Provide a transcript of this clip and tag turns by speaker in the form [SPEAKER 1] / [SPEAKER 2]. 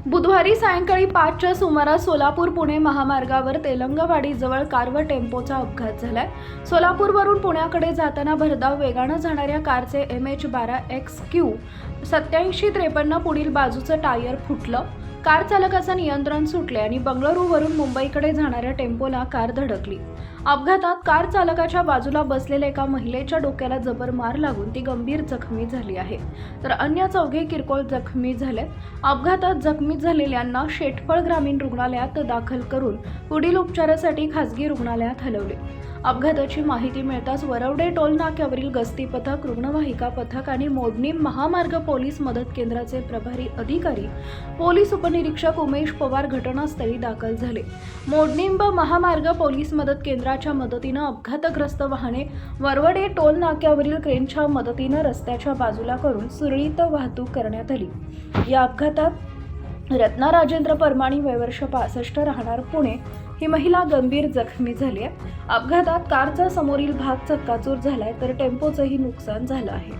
[SPEAKER 1] बुधवारी सायंकाळी 5च्या सुमारास सोलापूर पुणे महामार्गावर तेलंगवाडीजवळ कार व टेम्पोचा अपघात झालाय। सोलापूरवरून पुण्याकडे जाताना भरधाव वेगानं जाणाऱ्या कारचे MH12XQ 8753 पुढील बाजूचं टायर फुटलं। कार चालकाचं नियंत्रण सुटले आणि बंगळुरूवरून मुंबईकडे जाणाऱ्या टेम्पोला कार धडकली। अपघातात कार चालकाच्या बाजूला बसलेल्या एका महिलेच्या डोक्याला जबर मार लागून ती गंभीर जखमी झाली आहे, तर अन्य चौघे किरकोळ जखमी झाले। अपघातात जखमी झालेल्यांना शेटफळ ग्रामीण रुग्णालयात दाखल करून पुढील उपचारासाठी खासगी रुग्णालयात हलवले। अपघाताची माहिती मिळताच वरवडे टोल नाक्यावरील गस्ती पथक, रुग्णवाहिका पथक आणि मोडणी महामार्ग पोलीस मदत केंद्राचे प्रभारी अधिकारी पोलीस उपनिरीक्षक उमेश पवार घटनास्थळी दाखल झाले। मोडणी महामार्ग पोलीस मदत केंद्राच्या मदतीने अपघातग्रस्त वाहने वरवडे टोल नाक्यावरील क्रेनच्या मदतीने रस्त्याच्या बाजूला करून सुरळीत वाहतूक करण्यात आली। या अपघातात रत्ना राजेंद्र परमाणी वय वर्ष 65 राहणार पुणे ही महिला गंभीर जखमी झाली आहे। अपघातात कारचा समोरील भाग चक्काचूर झालाय, तर टेम्पोचंही नुकसान झालं आहे।